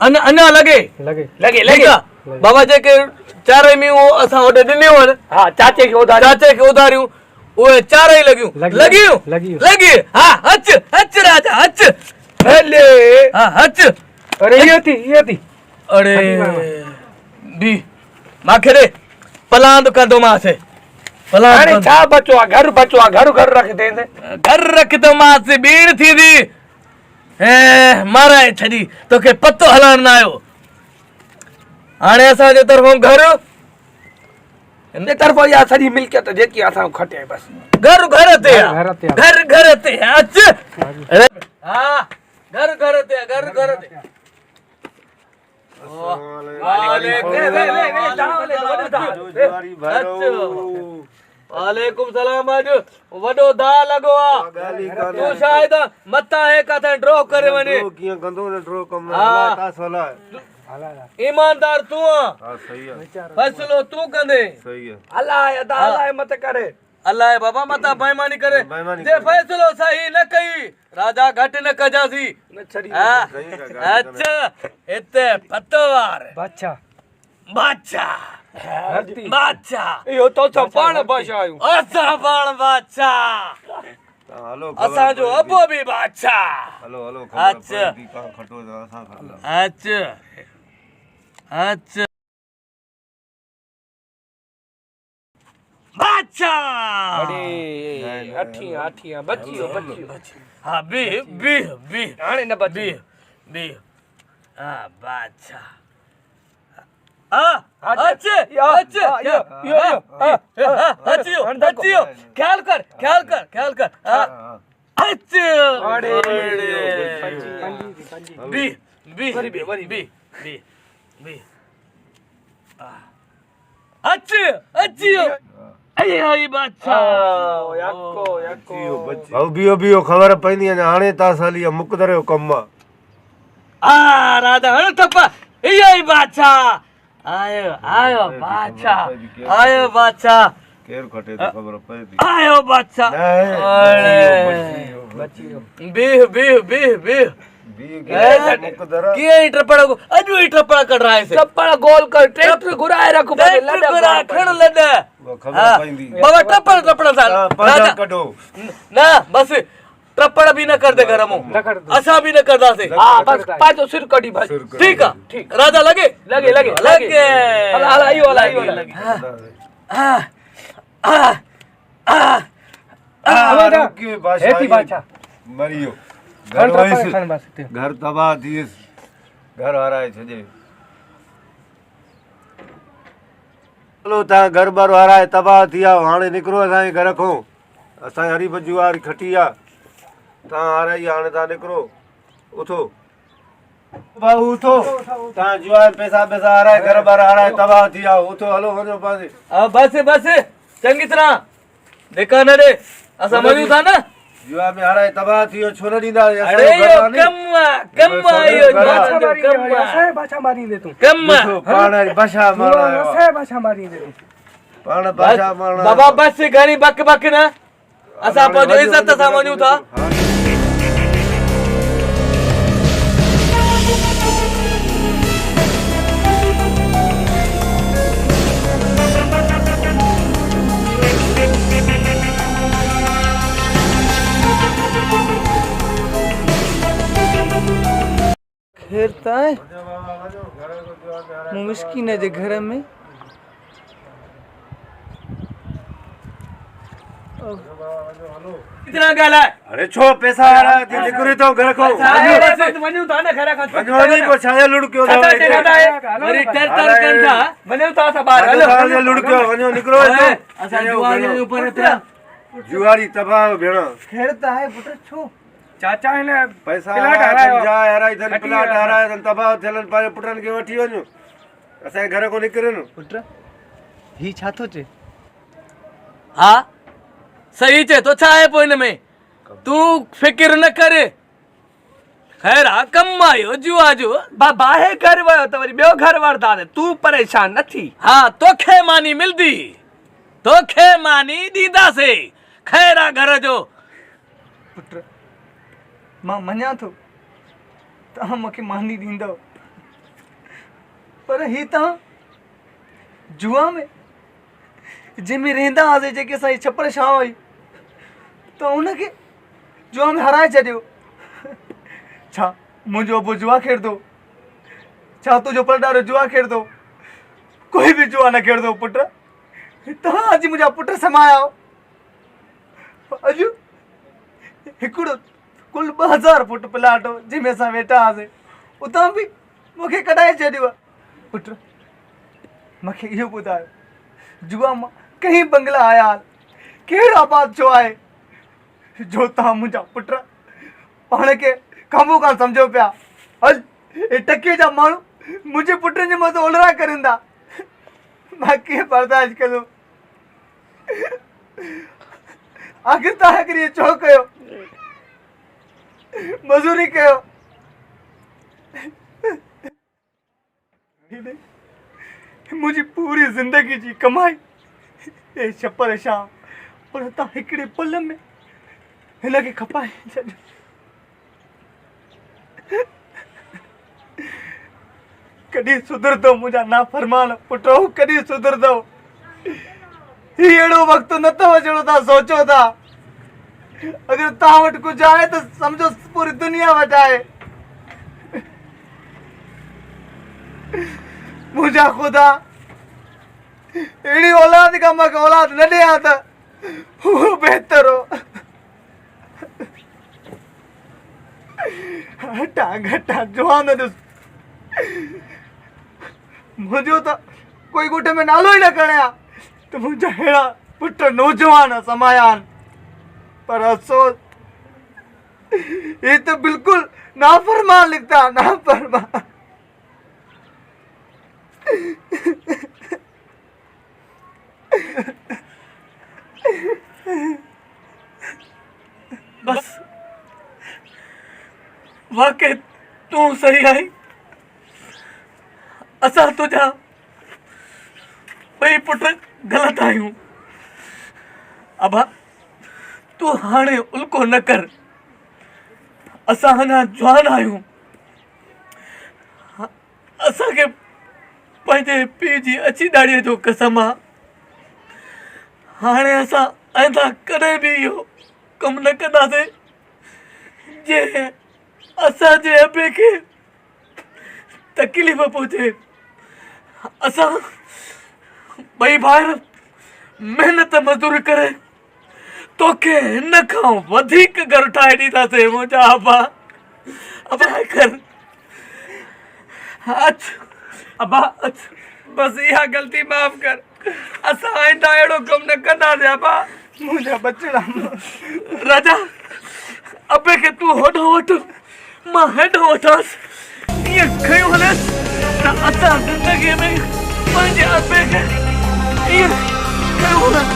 अञा लगे बाबा जेके चारे में वो असां ओडे ॾिनियो हाँ चाचे के उधारियूं उहे चारे लॻियूं हाँ हच राजा हच हले हाँ हच अरे ये थी अरे बी माखे रे पलांद कंदो मासे अरे छा बचो घर रख दे मासे बीड़ थी दी माराए छड़ी तोखे पतो हलाइण न आयो हाणे असांजे तरफ़ों घर इन तरफ या सॼी मिल्कियत जेकी असां खटे बस घर ते अच हाँ घर ते वालेकुम सलाम अज वडो दा लगो आ तू शायद मता है का ड्रॉ करे वने किया गंदो ने ड्रॉ कम ना ता सला ईमानदार तू हां सही है फैसलो तू कंदे सही है अल्लाह मत करे अल्लाह बाबा मता बेईमानी करे जे फैसलो सही न कई राजा घट न कजासी न छड़ी अच्छा इते पतवार बादशाह यो तो पाण बादशाह आयूं असां पाण बादशाह हेलो असां जो अबो भी बादशाह हेलो अच्छा खटो असां खा अच्छा बादशाह अरे अठियां बचियो हाँ बी हाणे न बची बी हाँ बादशाह अच्छियो ख्याल कर अच्छियो आई बादशाह भाऊ बियो खबर पईंदी हाणे ता साली मुकदरे कम आ राजा हण थप्पा आई बादशाह आयो बादशाह केर खटे तो खबर पई थी आयो बादशाह बीह के ट्रपड़ा को अजू ही ट्रपड़ा कर रहा है से ट्रपड़ा गोल कर ट्रैक्टर घुराए रखो लड़ा खण लड़ा खबर पईंदी बाबा ट्रपड़ा साल राजा कढो ना बस ट्रपड़ा भी न कर दे घर मो असा भी न करदा से हां बस पाजो सिर कडी बस ठीक है राजा लगे आयो के बादशाह मरियो घर तबाह थी घर हाराए छजे चलो ता घर बार हाराए तबाह थिया हाणे निकरो असां घर को असां हरी बजुआर खटिया ता हाराई हाणे ता निकरो उठो बाबू उठो ता जुआर पैसा हाराए घर बार हाराए तबाह थिया उठो हलो वनो पासे बस चंगी तरह देखा न रे असां मयूं था न जुआ में हाराए तबाह थियो छो न दींदा अरे यो कम आयो बाछा मारी दे तू पाण बाछा मारी दे पाण बाछा मारना बाबा बस घणी बक न असां पंहिंजो इज्जत सां वञूं था खैर ताए मुस्किन जे घर में कितना गाला अरे छो पैसा आ रहा है निकरी तो घर को वन्यू था ना घर का वन्यू नहीं को छाया लुड़क्यो था मेरी टर कर था वन्यू था सब बाहर छाया लुड़क्यो वन्यू निकरो तो असा जुआरी ऊपर था जुआरी तबाह भेणो खेरता है पुत्र छो चाचा ने पैसा जा हराई धन प्लाट हराई धन तबाह थलन पाए पुटन के वठी वन्यू असा घर को निकरे न पुत्र ही छा तो चे हां सही चे तो छा है पोइन में तू फिक्र न करे खैर कम आयो जुआ जो बाहे घर वयो त वरी बियो घर वरदा तू परेशान न थी हां तोखे मानी मिलदी तोखे मानी दीदा से खैरा घर जो पुत्र मां मन्या तो ता मके मानी दींदो पर ही तव्हां जुआ में जंहिंमें रहंदा हुआसीं, जेके असांजी छपर छांव हुई, त उनखे जुआ में हाराए छॾियो। छा मुंहिंजो अबो जुआ खेॾंदो? छा तुंहिंजो परॾारो जुआ खेॾंदो? कोई बि जुआ न खेॾंदो पुट। तव्हां अॼु मुंहिंजा पुट समाया हो। अॼु हिकिड़ो कुल 2000 फुट प्लाट हो जंहिंमें असां वेठा हुआसीं, उतां बि मूंखे कढाए छॾियो आहे। पुट मूंखे इहो ॿुधायो, जुआ मां कई बंगला आया, कहिड़ा बादशाह आहे जो तव्हां मुंहिंजा पुट पाण खे काबू कान सम्झो पिया? हल हे टके जा माण्हू मुंहिंजे पुटनि जे मथां ओलरा करनि था, मां कीअं बर्दाश्त कंदुमि? आख़िर तव्हां हिकिड़ी छो कयो? मज़ूरी कयो, मुंहिंजी पूरी ज़िंदगी जी कमाई हे छपर छा, पर तव्हां हिकिड़े पल में हिनखे खपाए छॾियो। कॾहिं सुधरंदो मुंहिंजा नाफ़रमान पुटो, कॾहिं सुधरंदो? ही अहिड़ो वक़्तु नथो अचणो तव्हां सोचो था। अगरि तव्हां वटि कुझु आहे त सम्झो पूरी दुनिया वटि आहे। मुंहिंजा ख़ुदा अहिड़ी औलाद खां मूंखे औलाद न ॾियां त उहो बहितर हो। हटा घटा जवान ॾिस, मुंहिंजो त कोई ॻोठ में नालो ई न खणिया त मुंहिंजा अहिड़ा पुट नौजवान समाया आहिनि। पर अफ़सोस ये तो बिल्कुल नाफरमान लिखता, नाफरमान। बस वाकई तू सही आई, असां तुझा ॿई पुट ग़लति आहियूं। अबा तू हाणे उल्को न कर, असां अञा जवान आहियूं। असांखे पंहिंजे पीउ जी अची ॾाड़ीअ जो कसम आहे। हाणे असां आइंदा कॾहिं बि इहो कमु न कंदासीं जे असांजे अबे खे तकलीफ़ पहुचे। असां ॿई भाउर महिनत मज़दूरी करे तोखे हिन खां वधीक घर ठाहे ॾींदासीं। मुंहिंजा अबा अबा कर अच, अबा अच, बस इहा ग़लती माफ़ कर। असां आइंदा अहिड़ो कमु न कंदासीं। अबा मुंहिंजा बचड़ा राजा, अबे खे तूं होॾो वठि, मां हेॾो वठांसि। ईअं खयूं हलेसि त असां ज़िंदगीअ में पंहिंजे अबे खे ईअं खयूं हलनि।